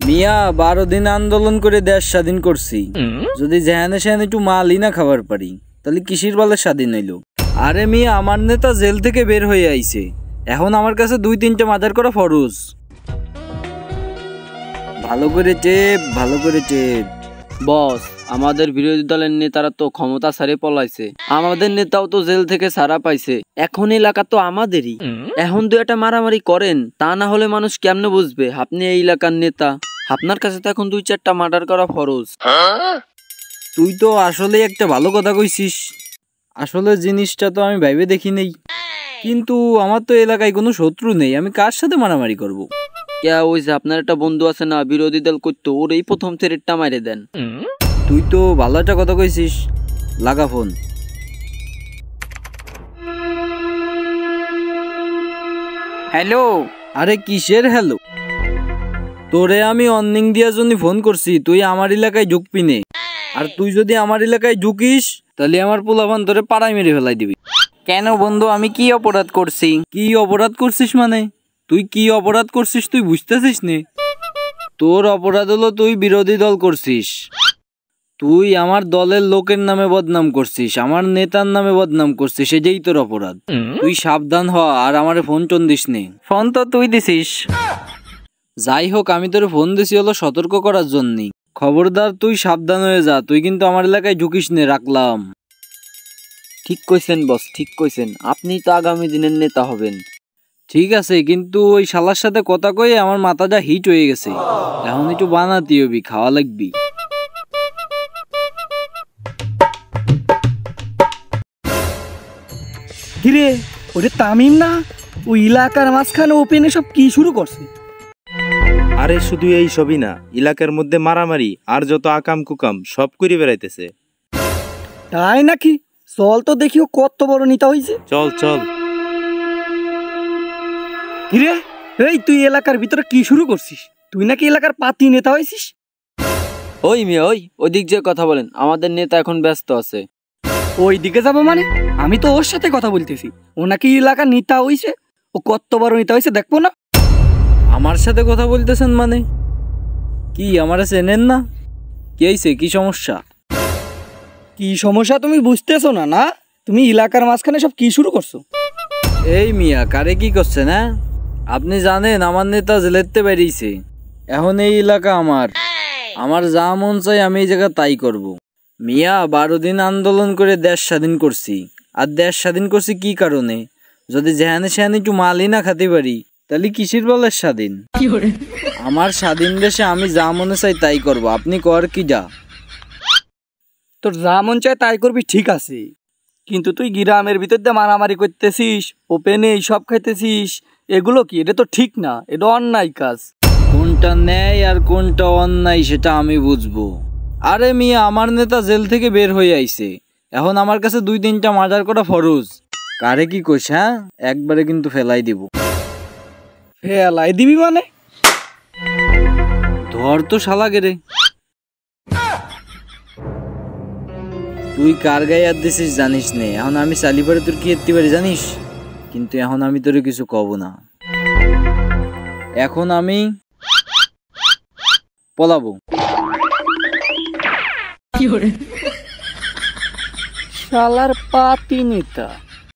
মিয়া 12 দিন আন্দোলন করে দেশ স্বাধীন করছি, যদি যেহানে সেহানে একটু মালই না খাবার পারি তাহলে কিসির বলে স্বাধীন হইলো? আরে মিয়া, আমার নেতা জেল থেকে বের হয়ে আইছে, এখন আমার কাছে 2-3টা মাজার করা ফরজ। ভালো করে চেপ, ভালো করে চেপ। বস, আমাদের বিরোধী দলের নেতারা তো ক্ষমতা ছাড়ে পলাইছে, আমাদের নেতাও তো জেল থেকে ছাড়া পাইছে, এখন এলাকা তো আমাদেরই। এখন 2-একটা মারামারি করেন, তা না হলে মানুষ কেমনে বুঝবে আপনি এই এলাকার নেতা? আপনার কাছে তো এখন 2-4টা মার্ডার করা ফরজ। তুই তো আসলে একটা ভালো কথা কইছিস, আসলে জিনিসটা তো আমি ভাইবে দেখি নেই, কিন্তু আমার তো এলাকায় কোনো শত্রু নেই, আমি কার সাথে মারামারি করব? ওই যে আপনার একটা বন্ধু আছে না, বিরোধী দল করতো, ওর এই প্রথম থেরেটটা মারে দেন। তুই তো ভালো একটা কথা কইছিস, লাগা ফোন। হ্যালো। আরে কিসের হ্যালো? তোরে আমি অর্নিং দেওয়ার জন্য ফোন করছি, তুই আমার এলাকায় ঢুকবি নে, আর তুই যদি আমার এলাকায় ঢুকিস তাহলে আমার পোলাপান তোরে পাড়ায় মেরে ফেলাই দিবি। কেন বন্ধু, আমি কি অপরাধ করছি? কি অপরাধ করছিস মানে? তুই কি অপরাধ করছিস তুই বুঝতেছিস নে? তোর অপরাধ হলো তুই বিরোধী দল করছিস, তুই আমার দলের লোকের নামে বদনাম করছিস, আমার নেতার নামে বদনাম করছিস, এটাই তোর অপরাধ। তুই সাবধান হ, আর আমারে ফোন টোন দিস নে। ফোন তো তুই দিছিস। যাই হোক, আমি তোর ফোন দিছি হলো সতর্ক করার জন্যই। খবরদার তুই সাবধান হয়ে যা, তুই কিন্তু আমার এলাকায় ঢুকিস নে, রাখলাম। ঠিক কইছেন বস, ঠিক কইছেন, আপনি তো আগামী দিনের নেতা হবেন। ঠিক আছে, কিন্তু ওই শালার সাথে কথা কয়ে আমার মাথাটা হিট হয়ে গেছে, এখন একটু বানাতে হবি, খাওয়া লাগবি। কিরে, ওটা তামিম না? ওই এলাকার মাঝখানে ওপেনে সব কি শুরু করছে? আরে শুধু এই সবই না, এলাকার মধ্যে মারামারি আর যত আকাম কুকাম সব করে বেড়াইতেছে। তাই নাকি? চল তো দেখিও কত বড় নেতা হয়েছে। চল চল। কিরে, এই তুই এলাকার ভিতরে কি শুরু করছিস? তুই নাকি এলাকার পাতি নেতা হয়েছিস? ওই মেয়ে, ওদিক যে কথা বলেন, আমাদের নেতা এখন ব্যস্ত আছে। ওই দিকে যাবো মানে? আমি তো ওর সাথে কথা বলতেছি, ও নাকি এলাকার নেতা হয়েছে, ও কত বড় নেতা হয়েছে দেখবো না? আমার সাথে কথা বলতেছেন মানে? কি আমারে চেনেন না? কি হইছে, কি সমস্যা? কি সমস্যা তুমি বুঝতেছো না? না, তুমি এলাকার মাঝখানে সব কি শুরু করছো? এই মিয়া, কারে কি করছে না? আপনি জানেন আমার নেতা জেলেতে বেরিয়েছে, এখন এই এলাকা আমার যা মন চাই আমি এই জায়গা তাই করব। মিয়া, 12 দিন আন্দোলন করে দেশ স্বাধীন করছি, আর দেশ স্বাধীন করছি কি কারণে? যদি যেহানে সেহানে একটু মালই না খাতে পারি তাহলে কিসির বলে স্বাধীন? আমার স্বাধীন দেশে আমি যা মনে চাই তাই করব, আপনি কর কি যা? তোর যা মন চায় তাই করবি, ঠিক আছে, কিন্তু তুই গ্রামের ভিতর দিয়ে মারামারি করতেছিস, ওপেনে সব খাইতেছিস, এগুলো কি? এটা তো ঠিক না, এটা অন্যায় কাজ। কোনটা ন্যায় আর কোনটা অন্যায় সেটা আমি বুঝবো। আরে মিয়া, আমার নেতা জেল থেকে বের হয়ে আইছে, এখন আমার কাছে 2-3টা মার্ডার করা ফরজ। কারে কি কইস? হ্যাঁ, একবারে কিন্তু ফেলাই দিব। ফেলাই দিবি মানে? ধর তো শালা গেরে। তুই কার গায়ে হাত দিছিস জানিস নে, এখন আমি চালি পারে তোর কি এত্তি পারি জানিস? কিন্তু এখন আমি তোরে কিছু কব না, এখন আমি পলাবো। শালার পাতি নেতা।